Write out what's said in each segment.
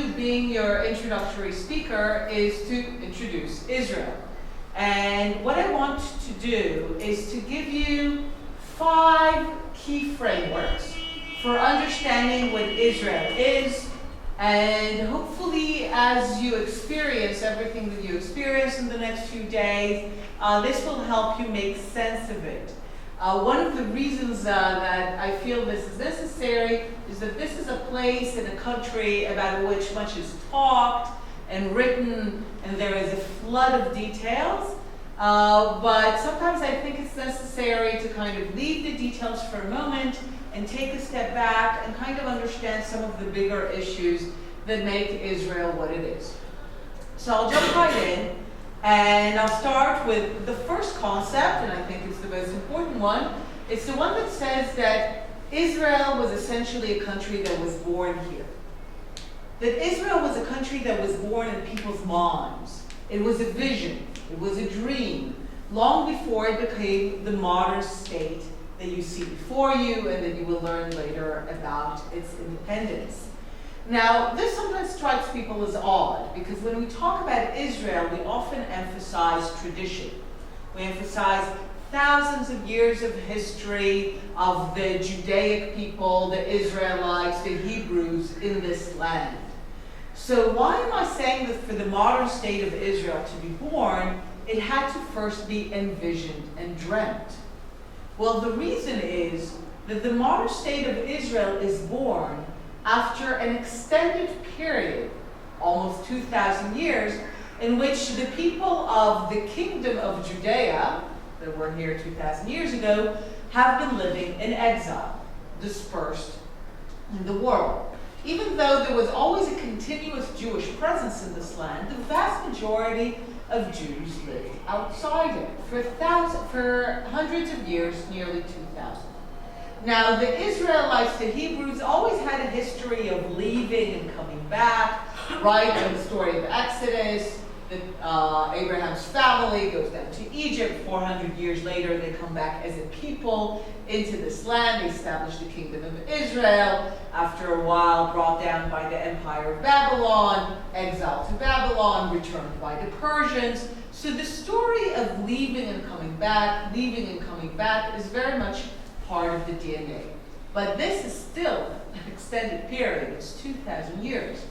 do, being your introductory speaker, is to introduce Israel. And what I want to do is to give you 5 key frameworks for understanding what Israel is, and hopefully as you experience everything that you experience in the next few days, this will help you make sense of it. One of the reasons that I feel this is necessary is that this is a place in a country about which much is talked and written, and there is a flood of details. But sometimes I think it's necessary to kind of leave the details for a moment and take a step back and kind of understand some of the bigger issues that make Israel what it is. So I'll jump right in, and I'll start with the first concept, and I think it's the most important one. It's the one that says that Israel was essentially a country that was born here. That Israel was a country that was born in people's minds. It was a vision. It was a dream, long before it became the modern state that you see before you and that you will learn later about its independence. Now, this sometimes strikes people as odd, because when we talk about Israel, we often emphasize tradition. We emphasize thousands of years of history of the Judaic people, the Israelites, the Hebrews in this land. So why am I saying that for the modern state of Israel to be born, it had to first be envisioned and dreamt? Well, the reason is that the modern state of Israel is born after an extended period, almost 2,000 years, in which the people of the kingdom of Judea, that were here 2,000 years ago, have been living in exile, dispersed in the world. Even though there was always a continuous Jewish presence in this land, the vast majority of Jews lived outside it for hundreds of years, nearly 2,000. Now, the Israelites, the Hebrews, always had a history of leaving and coming back, right? In the story of Exodus, Abraham's family goes down to Egypt. 400 years later, they come back as a people into this land. They establish the kingdom of Israel. After a while, brought down by the empire of Babylon, exiled to Babylon, returned by the Persians. So the story of leaving and coming back is very much part of the DNA. But this is still an extended period. It's 2,000 years.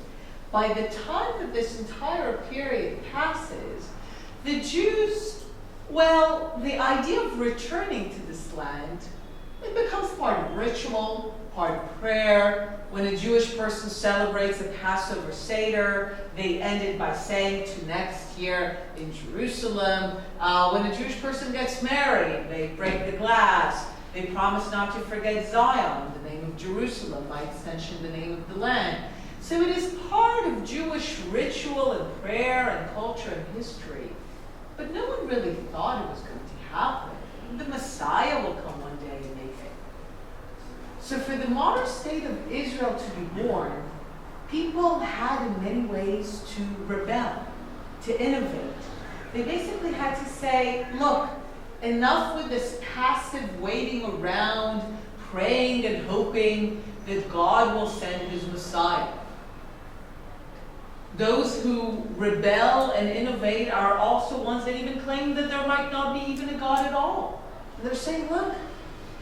By the time that this entire period passes, the Jews, well, the idea of returning to this land, it becomes part of ritual, part of prayer. When a Jewish person celebrates a Passover Seder, they end it by saying to next year in Jerusalem. When a Jewish person gets married, they break the glass. They promise not to forget Zion, the name of Jerusalem, by extension, the name of the land. So it is part of Jewish ritual and prayer and culture and history. But no one really thought it was going to happen. The Messiah will come one day and make it. So for the modern state of Israel to be born, people had in many ways to rebel, to innovate. They basically had to say, look, enough with this passive waiting around, praying and hoping that God will send his Messiah. Those who rebel and innovate are also ones that even claim that there might not be even a God at all. And they're saying, look,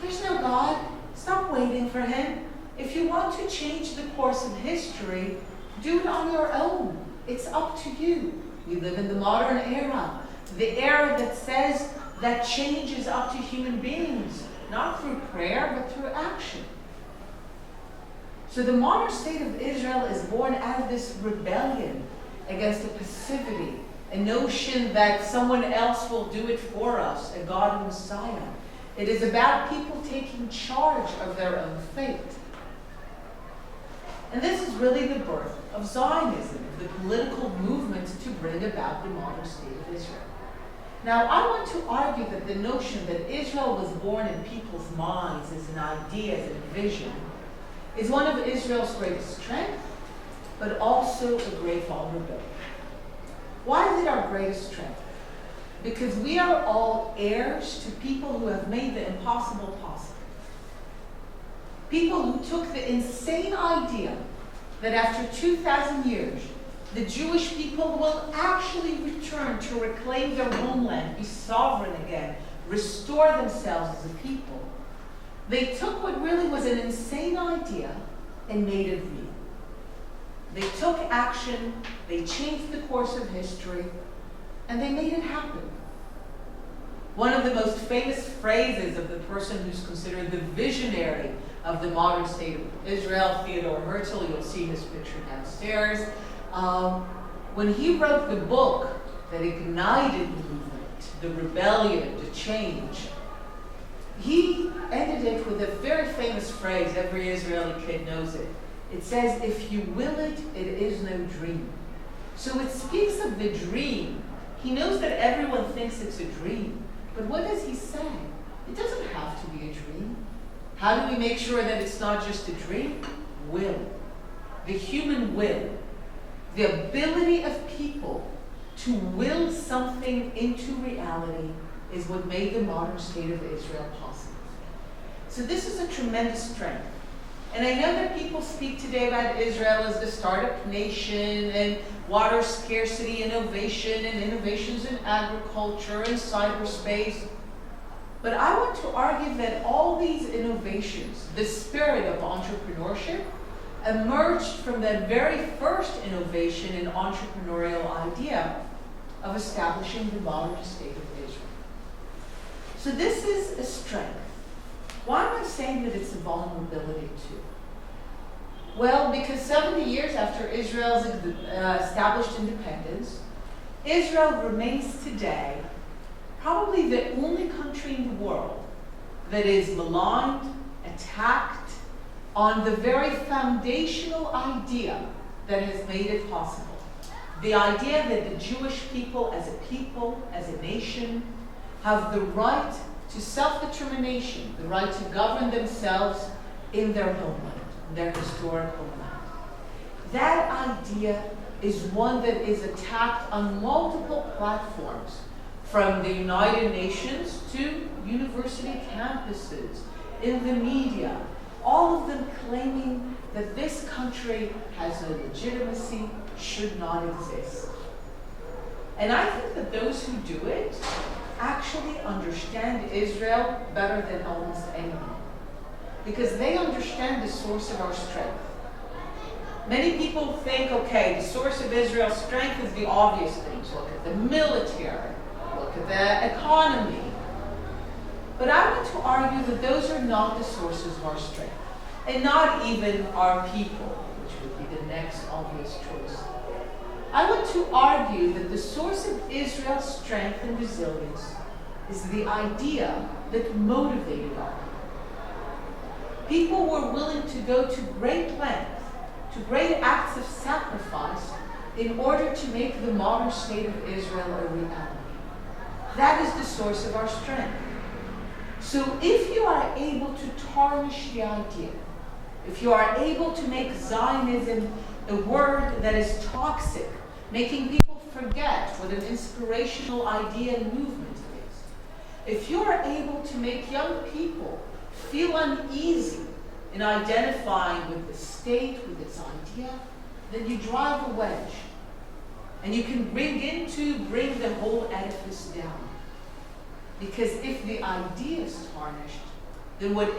there's no God. Stop waiting for him. If you want to change the course of history, do it on your own. It's up to you. We live in the modern era, the era that says that change is up to human beings, not through prayer, but through action. So the modern state of Israel is born out of this rebellion against a passivity, a notion that someone else will do it for us, a God and Messiah. It is about people taking charge of their own fate. And this is really the birth of Zionism, the political movement to bring about the modern state of Israel. Now, I want to argue that the notion that Israel was born in people's minds as an idea, as a vision, is one of Israel's greatest strengths, but also a great vulnerability. Why is it our greatest strength? Because we are all heirs to people who have made the impossible possible. People who took the insane idea that after 2,000 years, the Jewish people will actually return to reclaim their homeland, be sovereign again, restore themselves as a people. They took what really was an insane idea and made it real. They took action, they changed the course of history, and they made it happen. One of the most famous phrases of the person who's considered the visionary of the modern state of Israel, Theodore Herzl, you'll see his picture downstairs. When he wrote the book that ignited the movement, the rebellion, the change, he ended it with a very famous phrase. Every Israeli kid knows it. It says, if you will it, it is no dream. So it speaks of the dream. He knows that everyone thinks it's a dream. But what does he say? It doesn't have to be a dream. How do we make sure that it's not just a dream? Will. The human will. The ability of people to will something into reality is what made the modern state of Israel possible. So this is a tremendous strength. And I know that people speak today about Israel as the startup nation and water scarcity, innovation, and innovations in agriculture and cyberspace. But I want to argue that all these innovations, the spirit of entrepreneurship, emerged from that very first innovation and entrepreneurial idea of establishing the modern state of Israel. So this is a strength. Why am I saying that it's a vulnerability too? Well, because 70 years after Israel's established independence, Israel remains today probably the only country in the world that is maligned, attacked, on the very foundational idea that has made it possible. The idea that the Jewish people, as a nation, have the right to self-determination, the right to govern themselves in their homeland, their historic homeland. That idea is one that is attacked on multiple platforms, from the United Nations to university campuses, in the media, all of them claiming that this country has no legitimacy, should not exist. And I think that those who do it actually understand Israel better than almost anyone, because they understand the source of our strength. Many people think, okay, the source of Israel's strength is the obvious things. Look at the military, look at the economy. But I want to argue that those are not the sources of our strength, and not even our people, which would be the next obvious choice. I want to argue that the source of Israel's strength and resilience is the idea that motivated our people. People were willing to go to great lengths, to great acts of sacrifice, in order to make the modern state of Israel a reality. That is the source of our strength. So if you are able to tarnish the idea, if you are able to make Zionism a word that is toxic, making people forget what an inspirational idea and movement is, if you are able to make young people feel uneasy in identifying with the state, with its idea, then you drive a wedge. And you can bring the whole edifice down. Because if the idea is tarnished, then what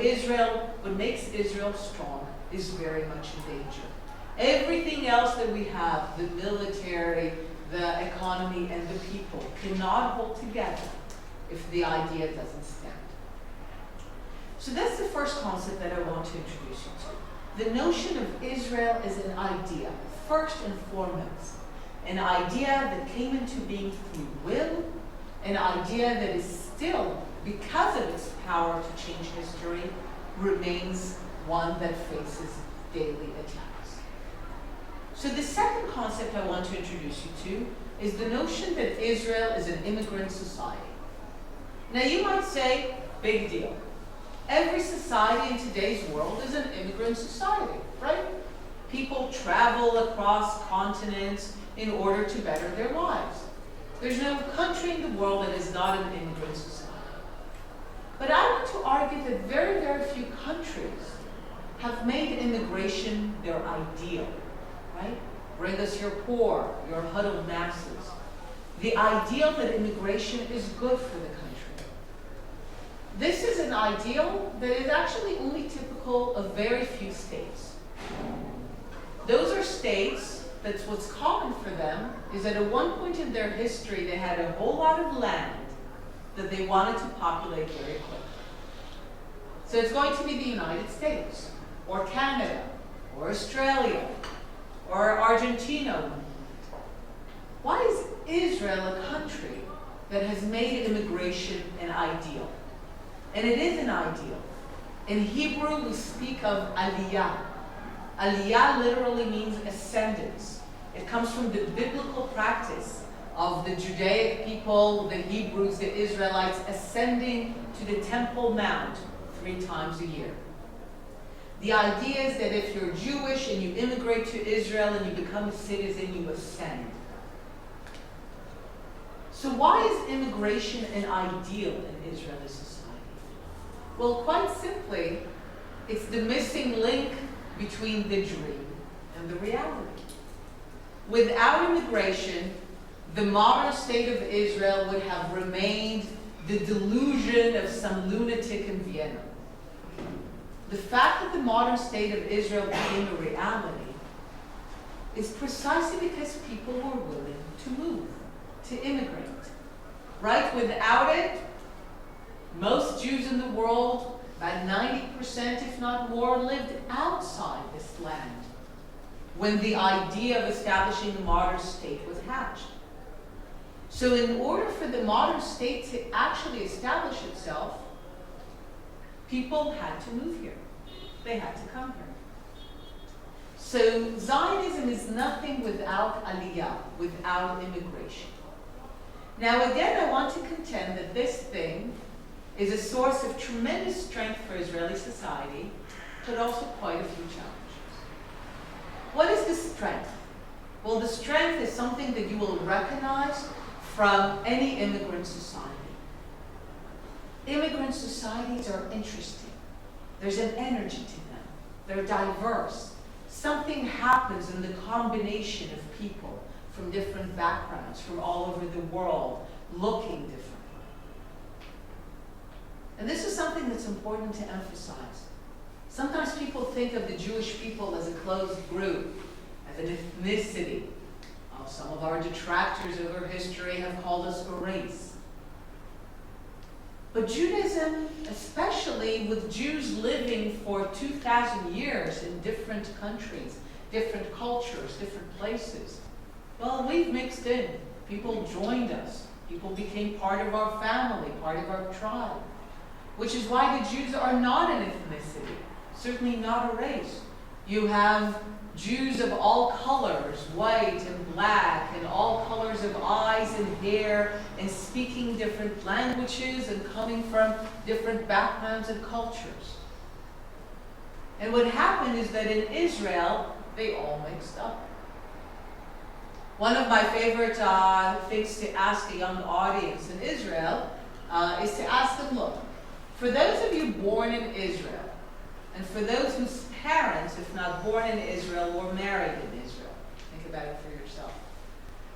makes Israel strong is very much in danger. Everything else that we have, the military, the economy, and the people, cannot hold together if the idea doesn't stand. So that's the first concept that I want to introduce you to. The notion of Israel as an idea, first and foremost. An idea that came into being through will, an idea that is still, because of its power to change history, remains one that faces daily attacks. So the second concept I want to introduce you to is the notion that Israel is an immigrant society. Now you might say, big deal. Every society in today's world is an immigrant society, right? People travel across continents in order to better their lives. There's no country in the world that is not an immigrant society. But I want to argue that very, very few countries have made immigration their ideal. right? Bring us your poor, your huddled masses. The ideal that immigration is good for the country. This is an ideal that is actually only typical of very few states. Those are states that's what's common for them is that at one point in their history they had a whole lot of land that they wanted to populate very quickly. So it's going to be the United States, or Canada, or Australia, or Argentina. Why is Israel a country that has made immigration an ideal? And it is an ideal. In Hebrew, we speak of aliyah. Aliyah literally means ascendance. It comes from the biblical practice of the Judaic people, the Hebrews, the Israelites, ascending to the Temple Mount 3 times a year. The idea is that if you're Jewish and you immigrate to Israel and you become a citizen, you ascend. So why is immigration an ideal in Israeli society? Well, quite simply, it's the missing link between the dream and the reality. Without immigration, the modern state of Israel would have remained the delusion of some lunatic in Vienna. The fact that the modern state of Israel became a reality is precisely because people were willing to move, to immigrate. Right? Without it, most Jews in the world, about 90%, if not more, lived outside this land when the idea of establishing the modern state was hatched. So in order for the modern state to actually establish itself, people had to move here. They had to come here. So Zionism is nothing without aliyah, without immigration. Now again, I want to contend that this thing is a source of tremendous strength for Israeli society, but also quite a few challenges. What is the strength? Well, the strength is something that you will recognize from any immigrant society. Immigrant societies are interesting. There's an energy to them. They're diverse. Something happens in the combination of people from different backgrounds, from all over the world, looking differently. And this is something that's important to emphasize. Sometimes people think of the Jewish people as a closed group, as an ethnicity. Some of our detractors over history have called us a race. But Judaism, especially with Jews living for 2,000 years in different countries, different cultures, different places, well, we've mixed in. People joined us. People became part of our family, part of our tribe. Which is why the Jews are not an ethnicity, certainly not a race. You have Jews of all colors, white and black, and all colors of eyes and hair, and speaking different languages and coming from different backgrounds and cultures. And what happened is that in Israel, they all mixed up. One of my favorite things to ask a young audience in Israel is to ask them, look, for those of you born in Israel, and for those whose parents, if not born in Israel, were married in Israel, think about it for yourself.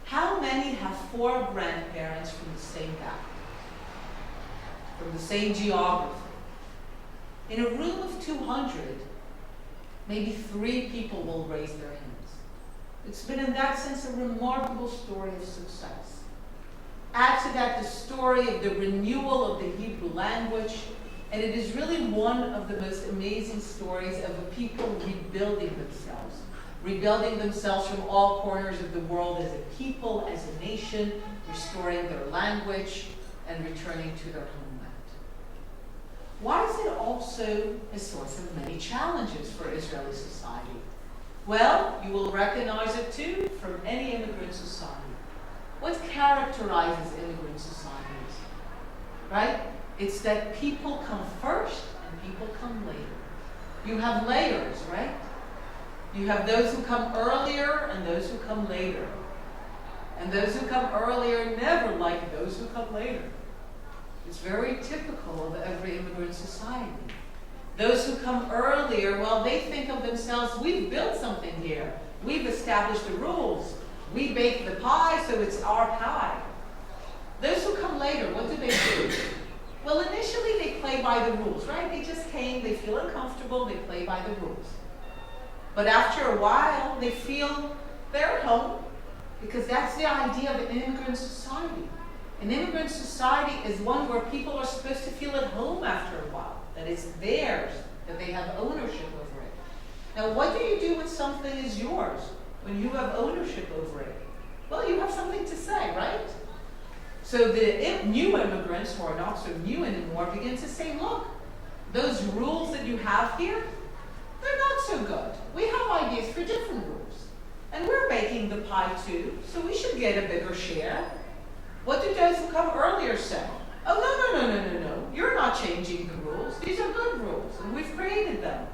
How many have 4 grandparents from the same background, from the same geography? In a room of 200, maybe 3 people will raise their hands. It's been, in that sense, a remarkable story of success. Add to that the story of the renewal of the Hebrew language, and it is really one of the most amazing stories of a people rebuilding themselves from all corners of the world as a people, as a nation, restoring their language, and returning to their homeland. Why is it also a source of many challenges for Israeli society? Well, you will recognize it too from any immigrant society. What characterizes immigrant societies? Right? It's that people come first and people come later. You have layers, right? You have those who come earlier and those who come later. And those who come earlier never like those who come later. It's very typical of every immigrant society. Those who come earlier, well, they think of themselves, we've built something here. We've established the rules. We bake the pie, so it's our pie. Those who come later, what do? Well, initially they play by the rules, right? They just came, they feel uncomfortable, they play by the rules. But after a while, they feel they're at home, because that's the idea of an immigrant society. An immigrant society is one where people are supposed to feel at home after a while, that it's theirs, that they have ownership over it. Now, what do you do when something is yours, when you have ownership over it? Well, you have something to say, right? So the new immigrants, who are not so new anymore, begin to say, look, those rules that you have here, they're not so good. We have ideas for different rules. And we're baking the pie too, so we should get a bigger share. What do those who come earlier say? Oh, no. You're not changing the rules. These are good rules, and we've created them.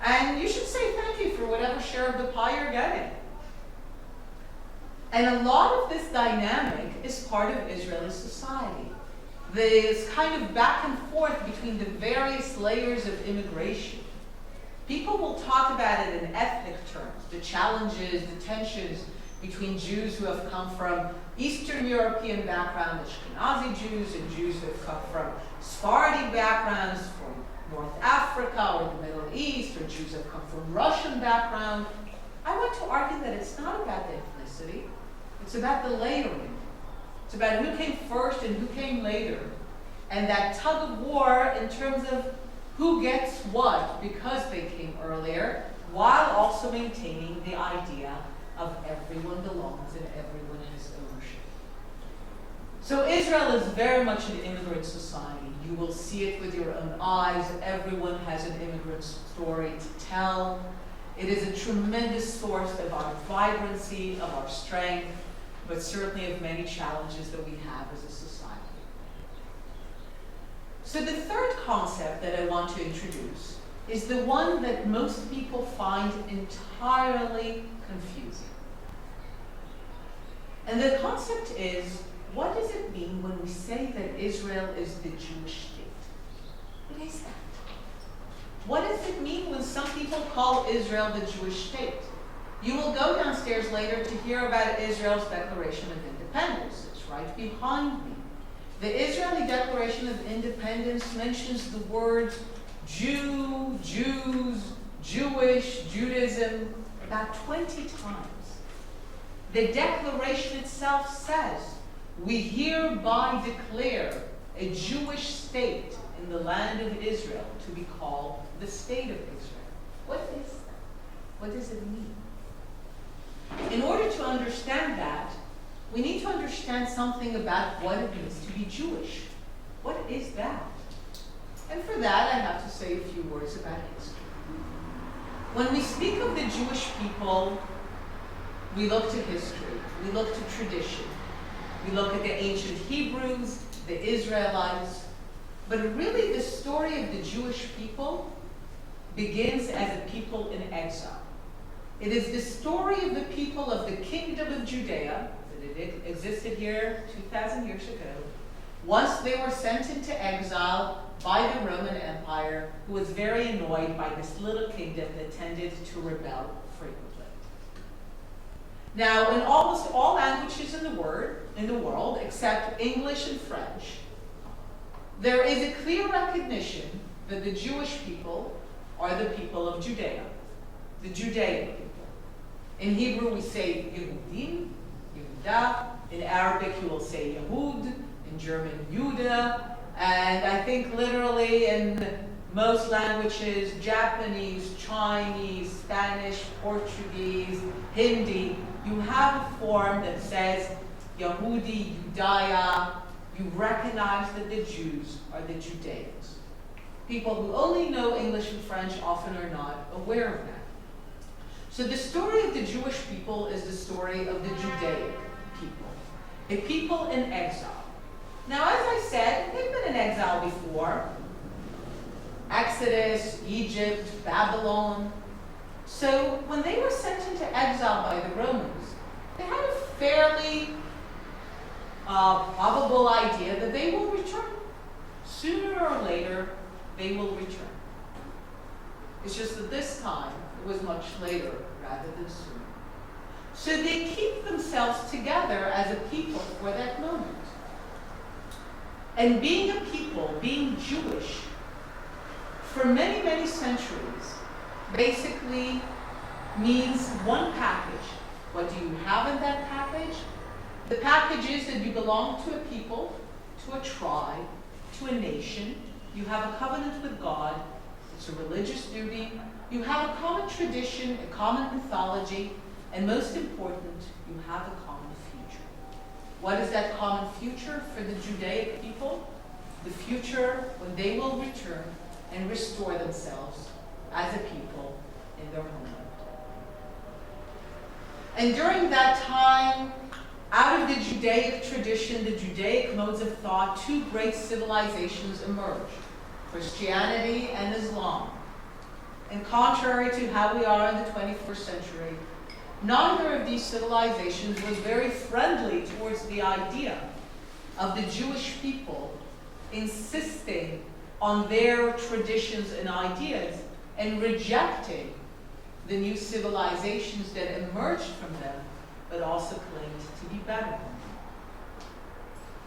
And you should say thank you for whatever share of the pie you're getting. And a lot of this dynamic is part of Israeli society. This kind of back and forth between the various layers of immigration. People will talk about it in ethnic terms, the challenges, the tensions between Jews who have come from Eastern European background, Ashkenazi Jews, and Jews who have come from Sephardi backgrounds, from North Africa or the Middle East, or Jews who have come from Russian background. I want to argue that it's not about the ethnicity. It's about the layering. It's about who came first and who came later. And that tug of war in terms of who gets what because they came earlier, while also maintaining the idea of everyone belongs and everyone has ownership. So Israel is very much an immigrant society. You will see it with your own eyes. Everyone has an immigrant story to tell. It is a tremendous source of our vibrancy, of our strength, but certainly of many challenges that we have as a society. So the third concept that I want to introduce is the one that most people find entirely confusing. And the concept is, what does it mean when we say that Israel is the Jewish state? What is that? What does it mean when some people call Israel the Jewish state? You will go downstairs later to hear about Israel's Declaration of Independence. It's right behind me. The Israeli Declaration of Independence mentions the words Jew, Jews, Jewish, Judaism about 20 times. The Declaration itself says, we hereby declare a Jewish state in the land of Israel to be called the State of Israel. What is that? What does it mean? In order to understand that, we need to understand something about what it means to be Jewish. What is that? And for that, I have to say a few words about history. When we speak of the Jewish people, we look to history, we look to tradition, we look at the ancient Hebrews, the Israelites, but really the story of the Jewish people begins as a people in exile. It is the story of the people of the kingdom of Judea, that it existed here 2,000 years ago, once they were sent into exile by the Roman Empire, who was very annoyed by this little kingdom that tended to rebel frequently. Now, in almost all languages in the world, except English and French, there is a clear recognition that the Jewish people are the people of Judea, the Judean people. In Hebrew, we say Yehudim, Yehuda. In Arabic, you will say Yehud. In German, Judah. And I think literally in most languages, Japanese, Chinese, Spanish, Portuguese, Hindi, you have a form that says Yehudi, Judaya. You recognize that the Jews are the Judeans. People who only know English and French often are not aware of that. So the story of the Jewish people is the story of the Judaic people, a people in exile. Now, as I said, they've been in exile before. Exodus, Egypt, Babylon. So when they were sent into exile by the Romans, they had a fairly probable idea that they will return. Sooner or later, they will return. It's just that this time, it was much later rather than sooner. So they keep themselves together as a people for that moment. And being a people, being Jewish, for many, many centuries, basically means one package. What do you have in that package? The package is that you belong to a people, to a tribe, to a nation. You have a covenant with God. It's a religious duty. You have a common tradition, a common mythology, and most important, you have a common future. What is that common future for the Judaic people? The future when they will return and restore themselves as a people in their homeland. And during that time, out of the Judaic tradition, the Judaic modes of thought, two great civilizations emerged, Christianity and Islam. And contrary to how we are in the 21st century, neither of these civilizations was very friendly towards the idea of the Jewish people insisting on their traditions and ideas and rejecting the new civilizations that emerged from them, but also claimed to be better than them.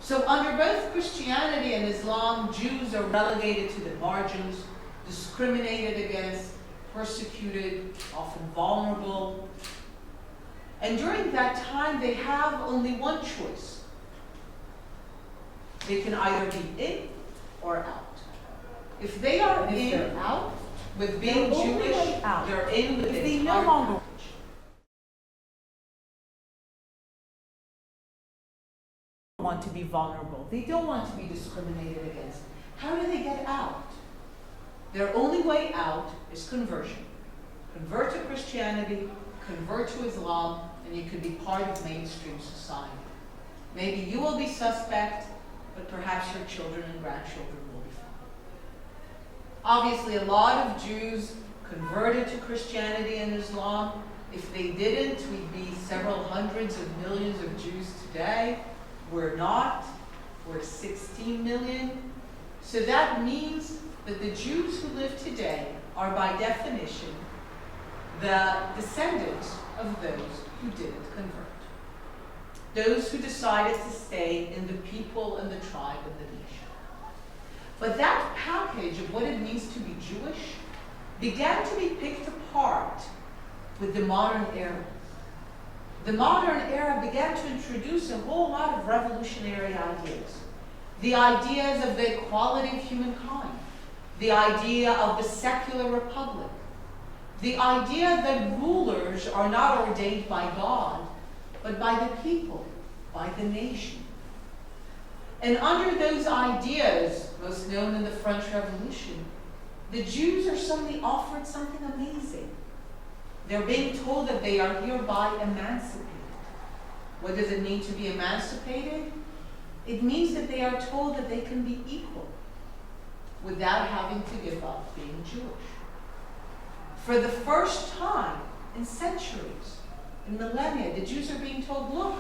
So under both Christianity and Islam, Jews are relegated to the margins, discriminated against, persecuted, often vulnerable. And during that time, they have only one choice. They can either be in or out. If they are in or out, with being Jewish, they're in with the entire package. They don't want to be vulnerable. They don't want to be discriminated against. How do they get out? Their only way out is conversion. Convert to Christianity, convert to Islam, and you can be part of mainstream society. Maybe you will be suspect, but perhaps your children and grandchildren will be fine. Obviously, a lot of Jews converted to Christianity and Islam. If they didn't, we'd be several hundreds of millions of Jews today. We're not. We're 16 million. So that means that the Jews who live today are by definition the descendants of those who didn't convert. Those who decided to stay in the people and the tribe and the nation. But that package of what it means to be Jewish began to be picked apart with the modern era. The modern era began to introduce a whole lot of revolutionary ideas. The ideas of the equality of humankind, the idea of the secular republic, the idea that rulers are not ordained by God, but by the people, by the nation. And under those ideas, most known in the French Revolution, the Jews are suddenly offered something amazing. They're being told that they are hereby emancipated. What does it mean to be emancipated? It means that they are told that they can be equal without having to give up being Jewish. For the first time in centuries, in millennia, the Jews are being told, look,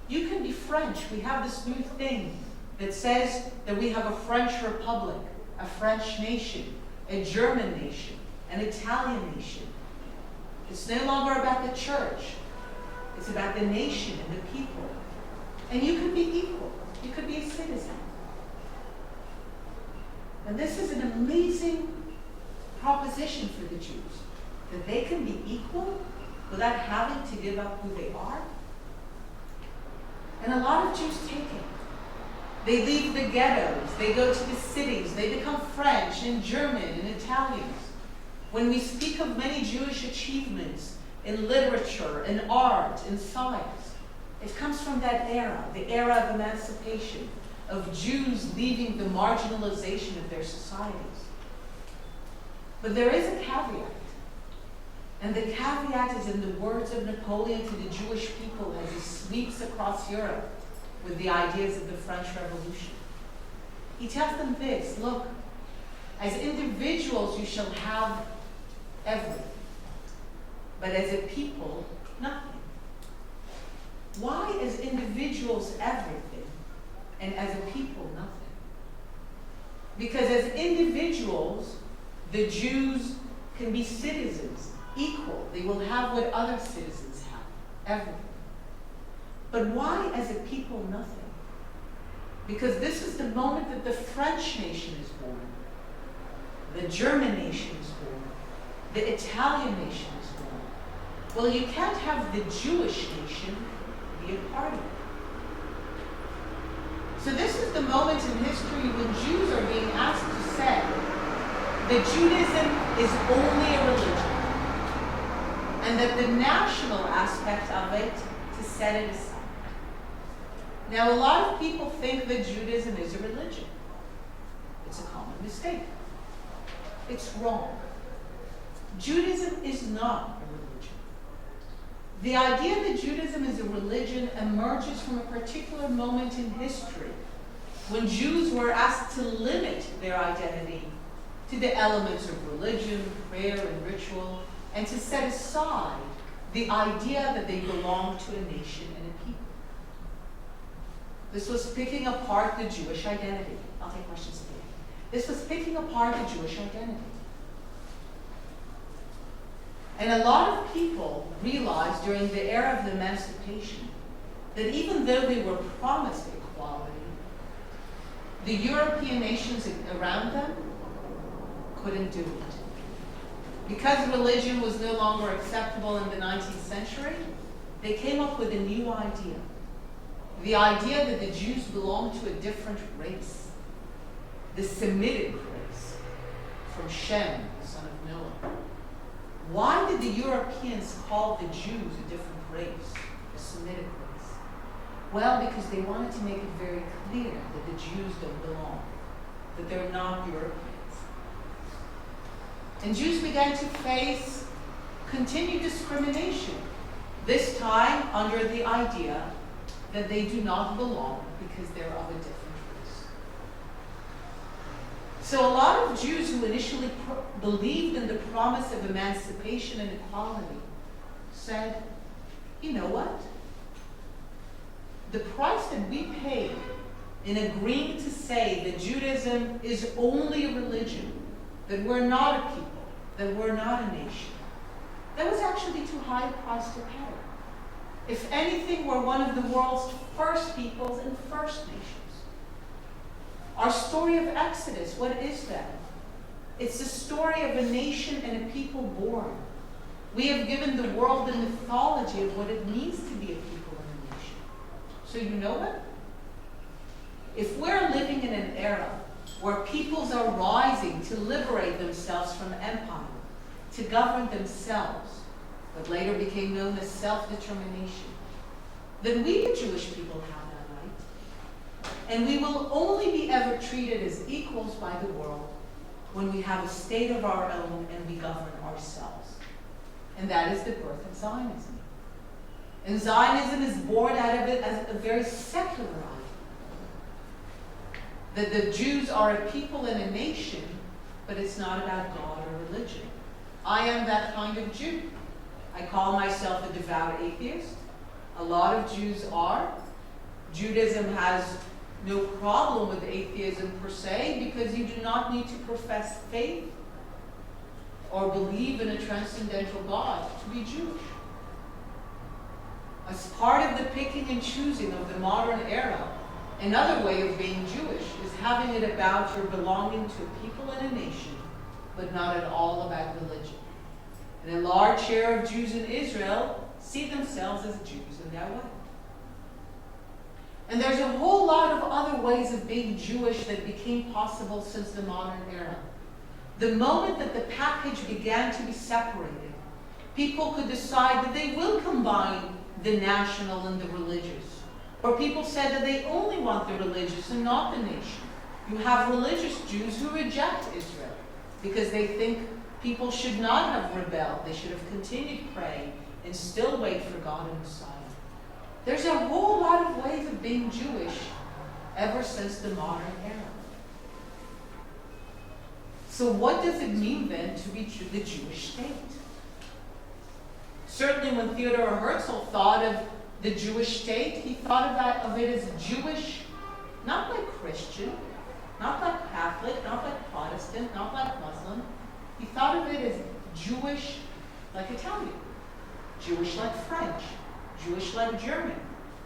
you can be French. We have this new thing that says that we have a French republic, a French nation, a German nation, an Italian nation. It's no longer about the church. It's about the nation and the people. And you could be equal. You could be a citizen. And this is an amazing proposition for the Jews, that they can be equal without having to give up who they are. And a lot of Jews take it. They leave the ghettos, they go to the cities, they become French and German and Italians. When we speak of many Jewish achievements in literature, in art, in science, it comes from that era, the era of emancipation, of Jews leaving the marginalization of their societies. But there is a caveat. And the caveat is in the words of Napoleon to the Jewish people as he sweeps across Europe with the ideas of the French Revolution. He tells them this, look, as individuals you shall have everything, but as a people, nothing. Why as individuals everything, and as a people nothing? Because as individuals, the Jews can be citizens, equal. They will have what other citizens have. everything. But why, as a people, nothing? Because this is the moment that the French nation is born, the German nation is born, the Italian nation is born. Well, you can't have the Jewish nation be a part of it. So this is the moment in history when Jews are being asked to say that Judaism is only a religion, and that the national aspect of it, to set it aside. Now, a lot of people think that Judaism is a religion. It's a common mistake. It's wrong. Judaism is not a religion. The idea that Judaism is a religion emerges from a particular moment in history when Jews were asked to limit their identity to the elements of religion, prayer, and ritual, and to set aside the idea that they belonged to a nation and a people. This was picking apart the Jewish identity. I'll take questions at the end. This was picking apart the Jewish identity. And a lot of people realized during the era of emancipation that even though they were promised equality, the European nations around them couldn't do it. Because religion was no longer acceptable in the 19th century, they came up with a new idea. The idea that the Jews belonged to a different race, the Semitic race, from Shem, the son of Noah. Why did the Europeans call the Jews a different race, a Semitic race? Well, because they wanted to make it very clear that the Jews don't belong, that they're not Europeans. And Jews began to face continued discrimination, this time under the idea that they do not belong because they're of a different race. So a lot of Jews who initially believed in the promise of emancipation and equality said, you know what? The price that we paid in agreeing to say that Judaism is only a religion, that we're not a people, that we're not a nation, that was actually too high a price to pay. If anything, we're one of the world's first peoples and first nations. Our story of Exodus, what is that? It's the story of a nation and a people born. We have given the world the mythology of what it means to be a people and a nation. So you know what? If we're living in an era where peoples are rising to liberate themselves from empire, to govern themselves, what later became known as self-determination, then we, the Jewish people, have that right. And we will only be ever treated as equals by the world when we have a state of our own and we govern ourselves. And that is the birth of Zionism. And Zionism is born out of it as a very secular idea. That the Jews are a people and a nation, but it's not about God or religion. I am that kind of Jew. I call myself a devout atheist. A lot of Jews are. Judaism has no problem with atheism per se, because you do not need to profess faith or believe in a transcendental God to be Jewish. As part of the picking and choosing of the modern era, another way of being Jewish is having it about your belonging to a people and a nation, but not at all about religion. And a large share of Jews in Israel see themselves as Jews in that way. And there's a whole lot of other ways of being Jewish that became possible since the modern era. The moment that the package began to be separated, people could decide that they will combine the national and the religious. Or people said that they only want the religious and not the nation. You have religious Jews who reject Israel because they think people should not have rebelled. They should have continued praying and still wait for God and Messiah. There's a whole lot of ways of being Jewish ever since the modern era. So what does it mean then to be the Jewish state? Certainly when Theodor Herzl thought of the Jewish state, he thought of it as Jewish, not like Christian, not like Catholic, not like Protestant, not like Muslim. He thought of it as Jewish like Italian, Jewish like French, Jewish-led Germany,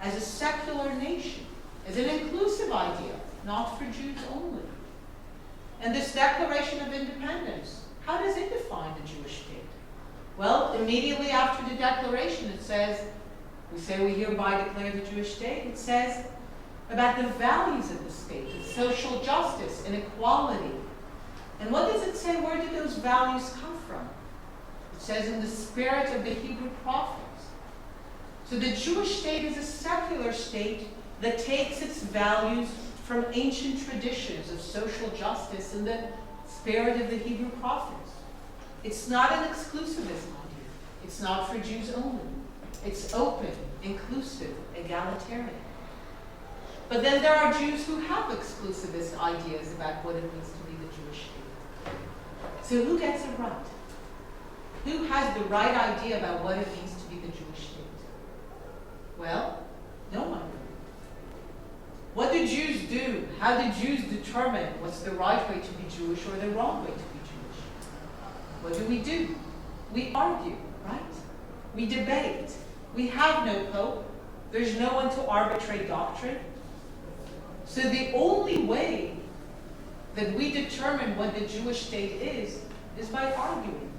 as a secular nation, as an inclusive idea, not for Jews only. And this Declaration of Independence, how does it define the Jewish state? Well, immediately after the Declaration, it says, we say we hereby declare the Jewish state, it says about the values of the state, social justice and equality. And what does it say? Where did those values come from? It says in the spirit of the Hebrew prophets. So the Jewish state is a secular state that takes its values from ancient traditions of social justice in the spirit of the Hebrew prophets. It's not an exclusivist idea. It's not for Jews only. It's open, inclusive, egalitarian. But then there are Jews who have exclusivist ideas about what it means to be the Jewish state. So who gets it right? Who has the right idea about what it means to be the Jewish state? Well, no one. What do Jews do? How do Jews determine what's the right way to be Jewish or the wrong way to be Jewish? What do? We argue, right? We debate. We have no pope. There's no one to arbitrate doctrine. So the only way that we determine what the Jewish state is by arguing,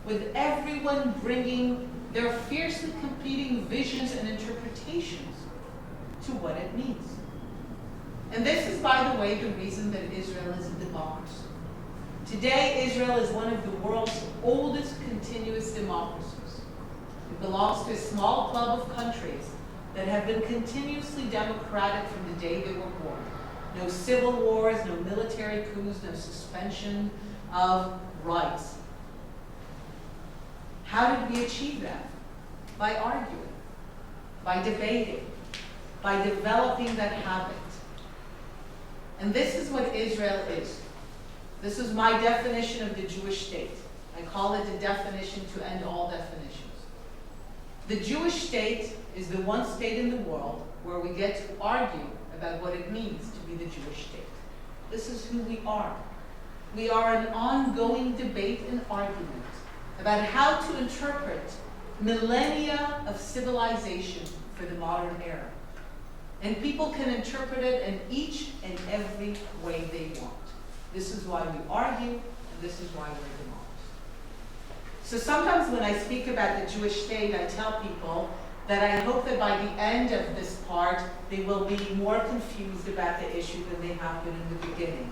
with everyone bringing their fiercely competing visions and interpretations to what it means. And this is, by the way, the reason that Israel is a democracy. Today, Israel is one of the world's oldest continuous democracies. It belongs to a small club of countries that have been continuously democratic from the day they were born. No civil wars, no military coups, no suspension of rights. How did we achieve that? By arguing, by debating, by developing that habit. And this is what Israel is. This is my definition of the Jewish state. I call it the definition to end all definitions. The Jewish state is the one state in the world where we get to argue about what it means to be the Jewish state. This is who we are. We are an ongoing debate and argument about how to interpret millennia of civilization for the modern era. And people can interpret it in each and every way they want. This is why we argue, and this is why we're democracy. So sometimes when I speak about the Jewish state, I tell people that I hope that by the end of this part, they will be more confused about the issue than they have been in the beginning.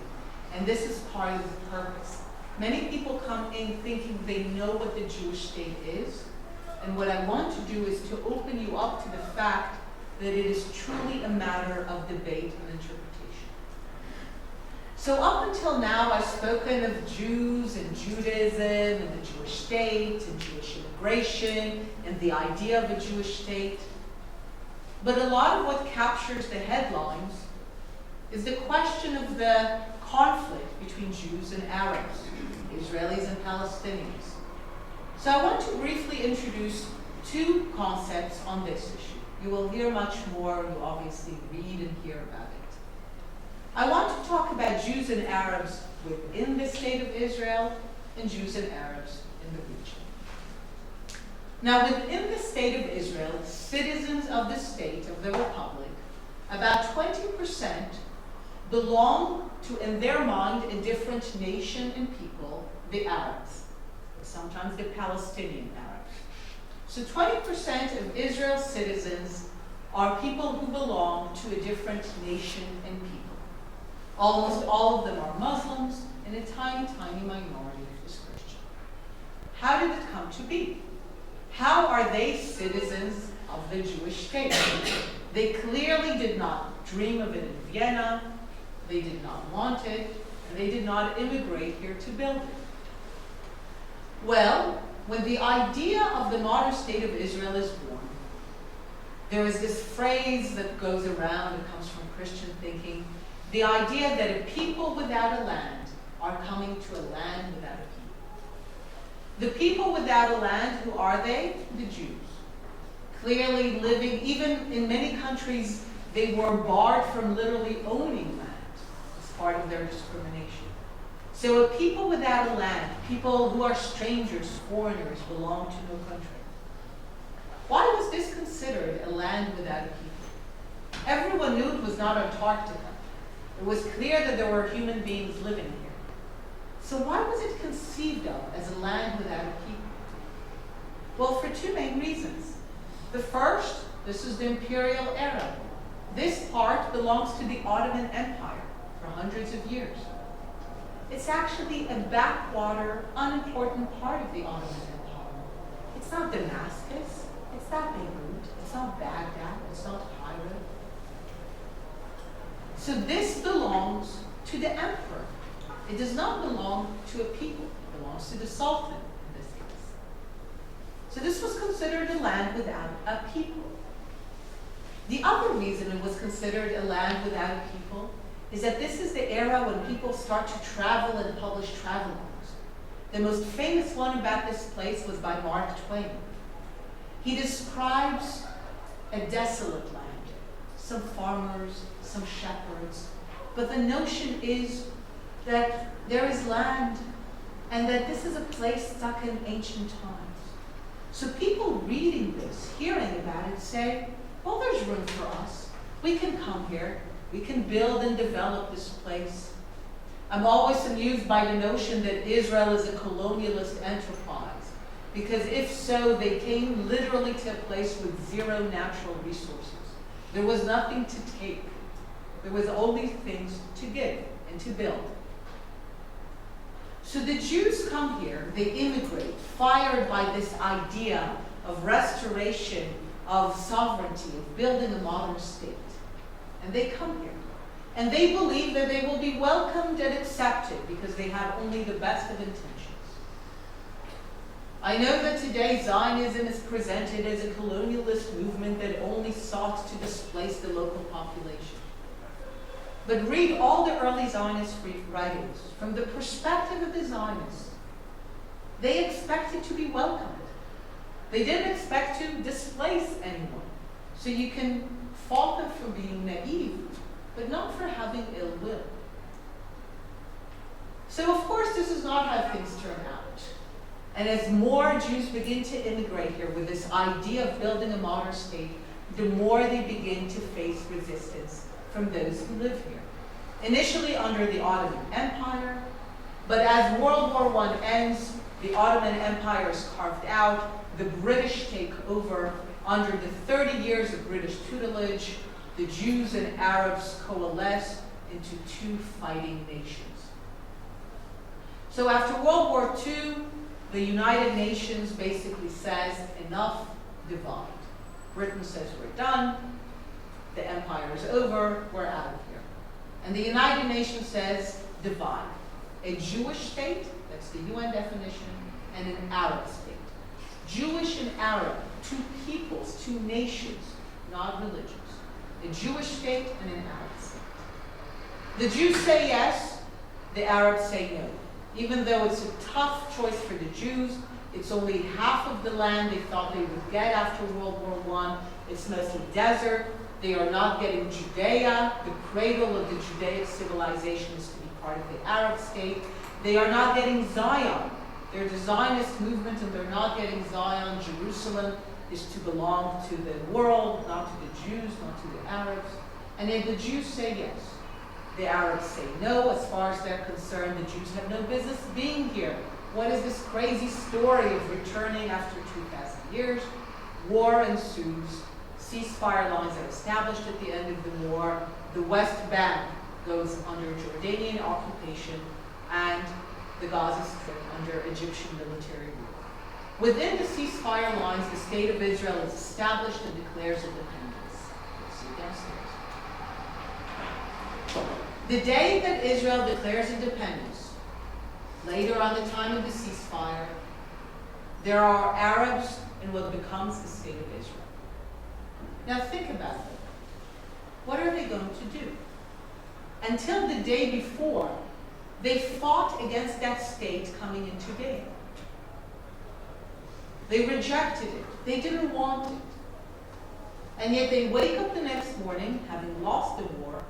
And this is part of the purpose. Many people come in thinking they know what the Jewish state is, and what I want to do is to open you up to the fact that it is truly a matter of debate and interpretation. So up until now, I've spoken of Jews and Judaism and the Jewish state and Jewish immigration and the idea of a Jewish state. But a lot of what captures the headlines is the question of the conflict between Jews and Arabs, Israelis and Palestinians. So I want to briefly introduce two concepts on this issue. You will hear much more, you obviously read and hear about it. I want to talk about Jews and Arabs within the state of Israel and Jews and Arabs in the region. Now, within the state of Israel, citizens of the state, of the republic, about 20% belong to, in their mind, a different nation and people, the Arabs, sometimes the Palestinian Arabs. So 20% of Israel's citizens are people who belong to a different nation and people. Almost all of them are Muslims, and a tiny, tiny minority is Christian. How did it come to be? How are they citizens of the Jewish state? They clearly did not dream of it in Vienna, they did not want it, and they did not immigrate here to build it. Well, when the idea of the modern state of Israel is born, there is this phrase that goes around, it comes from Christian thinking, the idea that a people without a land are coming to a land without a people. The people without a land, who are they? The Jews. Clearly living, even in many countries, they were barred from literally owning land as part of their discrimination. So a people without a land, people who are strangers, foreigners, belong to no country. Why was this considered considered a land without a people. Everyone knew it was not Antarctica. It was clear that there were human beings living here. So why was it conceived of as a land without a people? Well, for two main reasons. The first, this is the imperial era. This part belongs to the Ottoman Empire for hundreds of years. It's actually a backwater, unimportant part of the Ottoman Empire. It's not Damascus, it's not Beirut, it's not Baghdad, it's not Cairo. So this belongs to the emperor. It does not belong to a people. It belongs to the Sultan in this case. So this was considered a land without a people. The other reason it was considered a land without a people is that this is the era when people start to travel and publish travelogues. The most famous one about this place was by Mark Twain. He describes a desolate land, some farmers, some shepherds, but the notion is that there is land and that this is a place stuck in ancient times. So people reading this, hearing about it, say, well, there's room for us. We can come here. We can build and develop this place. I'm always amused by the notion that Israel is a colonialist enterprise, because if so, they came literally to a place with zero natural resources. There was nothing to take. There was only things to give and to build. So the Jews come here, they immigrate, fired by this idea of restoration, of sovereignty, of building a modern state. And they come here. And they believe that they will be welcomed and accepted because they have only the best of intentions. I know that today Zionism is presented as a colonialist movement that only sought to displace the local population. But read all the early Zionist writings. From the perspective of the Zionists, they expected to be welcomed. They didn't expect to displace anyone. So you can fault them for being naive, but not for having ill will. So of course this is not how things turn out. And as more Jews begin to immigrate here with this idea of building a modern state, the more they begin to face resistance from those who live here. Initially under the Ottoman Empire, but as World War I ends, the Ottoman Empire is carved out, the British take over. Under the 30 years of British tutelage, the Jews and Arabs coalesce into two fighting nations. So after World War II, the United Nations basically says, enough, divide. Britain says we're done, the empire is over, we're out of here. And the United Nations says, divide. A Jewish state, that's the UN definition, and an Arab state. Jewish and Arab, two peoples, two nations, not religions. A Jewish state and an Arab state. The Jews say yes, the Arabs say no. Even though it's a tough choice for the Jews, it's only half of the land they thought they would get after World War I. It's mostly desert. They are not getting Judea. The cradle of the Judaic civilization is to be part of the Arab state. They are not getting Zion. They're the Zionist movement, and they're not getting Zion. Jerusalem is to belong to the world, not to the Jews, not to the Arabs. And then the Jews say yes. The Arabs say no. As far as they're concerned, the Jews have no business being here. What is this crazy story of returning after 2,000 years? War ensues. Ceasefire lines are established at the end of the war. The West Bank goes under Jordanian occupation, and the Gaza Strip under Egyptian military rule. Within the ceasefire lines, the state of Israel is established and declares independence. You'll see downstairs. The day that Israel declares independence, later on the time of the ceasefire, there are Arabs in what becomes the state of Israel. Now think about it. What are they going to do? Until the day before, they fought against that state coming into being. They rejected it. They didn't want it. And yet they wake up the next morning, having lost the war,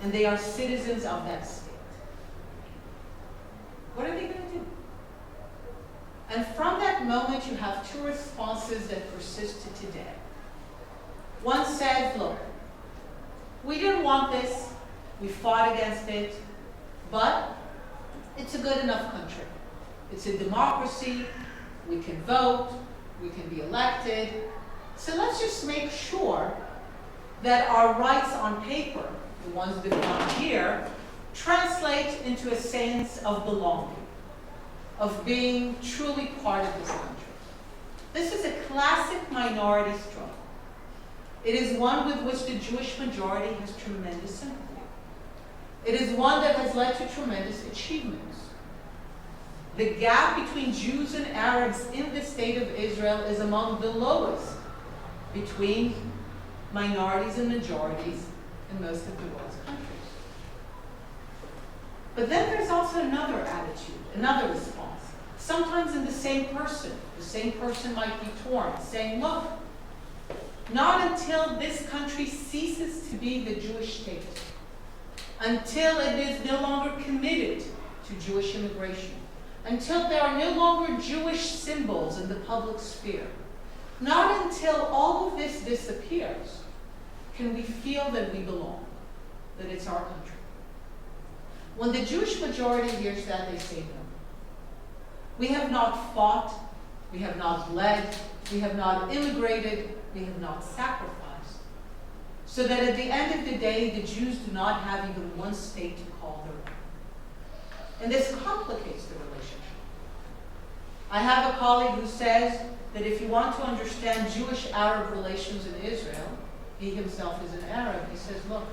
and they are citizens of that state. What are they going to do? And from that moment, you have two responses that persist to today. once said, look, we didn't want this, we fought against it, but it's a good enough country. It's a democracy, we can vote, we can be elected. So let's just make sure that our rights on paper, the ones that are here, translate into a sense of belonging, of being truly part of this country. This is a classic minority struggle. It is one with which the Jewish majority has tremendous sympathy. It is one that has led to tremendous achievements. The gap between Jews and Arabs in the state of Israel is among the lowest between minorities and majorities in most of the world's countries. But then there's also another attitude, another response. Sometimes in the same person might be torn, saying, look, not until this country ceases to be the Jewish state, until it is no longer committed to Jewish immigration, until there are no longer Jewish symbols in the public sphere, not until all of this disappears, can we feel that we belong, that it's our country. When the Jewish majority hears that, they say no. We have not fought, we have not led, we have not immigrated, we have not sacrificed. So that at the end of the day, the Jews do not have even one state to call their own. And this complicates the relationship. I have a colleague who says that if you want to understand Jewish-Arab relations in Israel, he himself is an Arab, he says, look,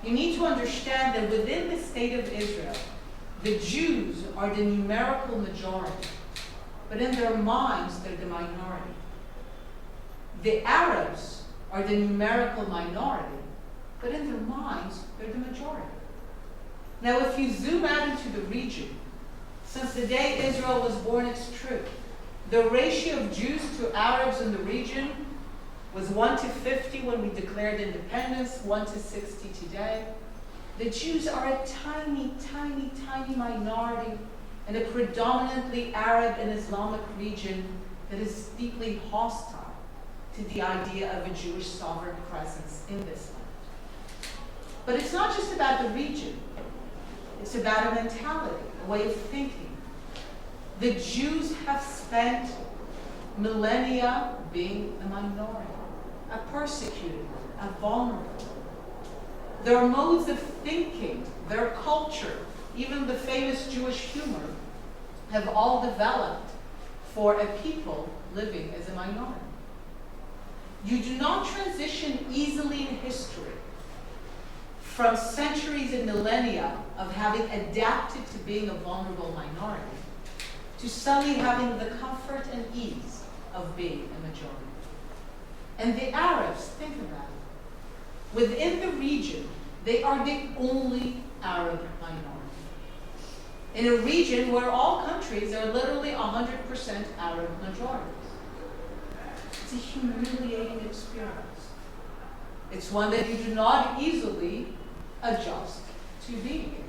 you need to understand that within the state of Israel, the Jews are the numerical majority, but in their minds, they're the minority. The Arabs are the numerical minority, but in their minds, they're the majority. Now, if you zoom out into the region, since the day Israel was born, it's true. The ratio of Jews to Arabs in the region was 1 to 50 when we declared independence, 1 to 60 today. The Jews are a tiny, tiny, tiny minority in a predominantly Arab and Islamic region that is deeply hostile to the idea of a Jewish sovereign presence in this land. But it's not just about the region. It's about a mentality, a way of thinking. The Jews have spent millennia being a minority, a persecuted, a vulnerable. Their modes of thinking, their culture, even the famous Jewish humor, have all developed for a people living as a minority. You do not transition easily in history from centuries and millennia of having adapted to being a vulnerable minority to suddenly having the comfort and ease of being a majority. And the Arabs, think about it. Within the region, they are the only Arab minority. In a region where all countries are literally 100% Arab majorities. It's a humiliating experience. It's one that you do not easily adjust to being in.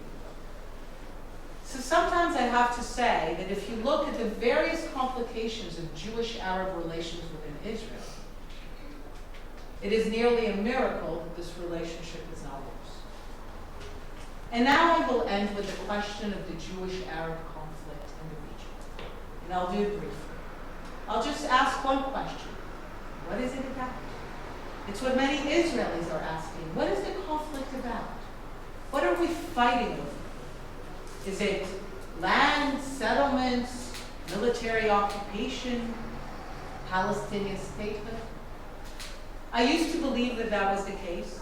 So sometimes I have to say that if you look at the various complications of Jewish-Arab relations within Israel, it is nearly a miracle that this relationship is not worse. And now I will end with the question of the Jewish-Arab conflict in the region. And I'll do it briefly. I'll just ask one question. What is it about? It's what many Israelis are asking. What is the conflict about? What are we fighting over? Is it land, settlements, military occupation, Palestinian statehood? I used to believe that that was the case.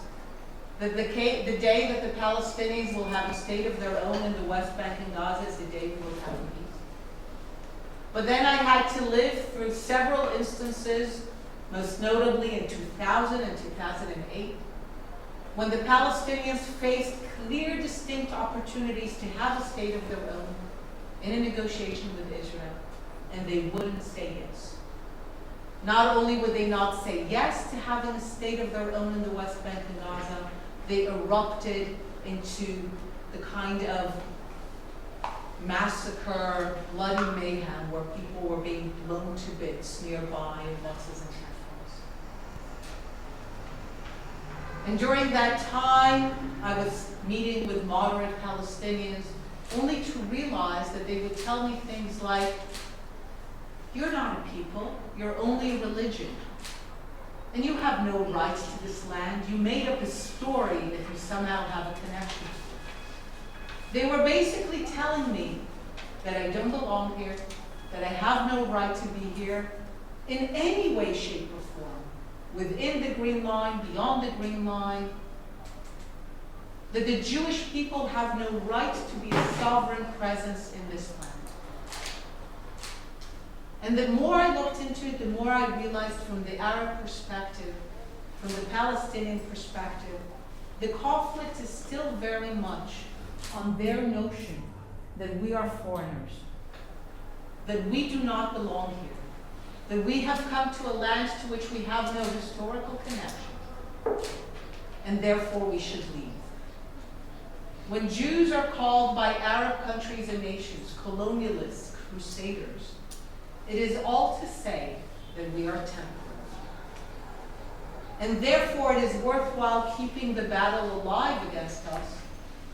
That the day that the Palestinians will have a state of their own in the West Bank and Gaza is the day we will have peace. But then I had to live through several instances, most notably in 2000 and 2008, when the Palestinians faced clear, distinct opportunities to have a state of their own in a negotiation with Israel, and they wouldn't say yes. Not only would they not say yes to having a state of their own in the West Bank and Gaza, they erupted into the kind of massacre, bloody mayhem where people were being blown to bits nearby in buses and cafes. And during that time, I was meeting with moderate Palestinians, only to realize that they would tell me things like, "You're not a people, you're only a religion. And you have no rights to this land. You made up a story that you somehow have a connection to." They were basically telling me that I don't belong here, that I have no right to be here in any way, shape, or form, within the Green Line, beyond the Green Line, that the Jewish people have no right to be a sovereign presence in this land. And the more I looked into it, the more I realized from the Arab perspective, from the Palestinian perspective, the conflict is still very much on their notion that we are foreigners, that we do not belong here, that we have come to a land to which we have no historical connection, and therefore we should leave. When Jews are called by Arab countries and nations colonialists, crusaders, it is all to say that we are temporary. And therefore it is worthwhile keeping the battle alive against us,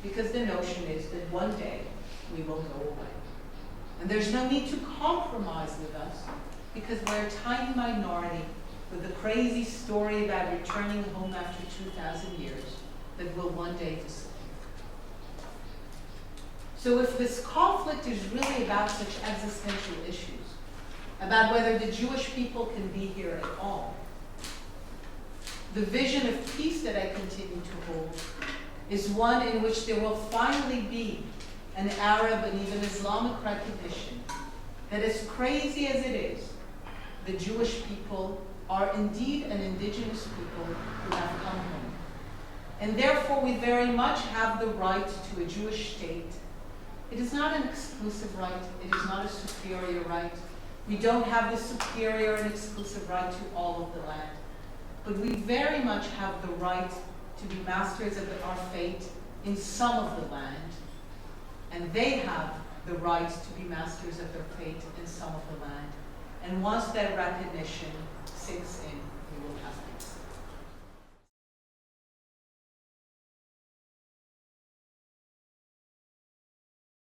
because the notion is that one day we will go away. And there's no need to compromise with us, because we're a tiny minority with a crazy story about returning home after 2,000 years that will one day disappear. So if this conflict is really about such existential issues, about whether the Jewish people can be here at all, the vision of peace that I continue to hold is one in which there will finally be an Arab and even Islamic recognition that, as crazy as it is, the Jewish people are indeed an indigenous people who have come home. And therefore we very much have the right to a Jewish state. It is not an exclusive right, it is not a superior right. We don't have the superior and exclusive right to all of the land. But we very much have the right to be masters of our fate in some of the land, and they have the right to be masters of their fate in some of the land. And once that recognition sinks in,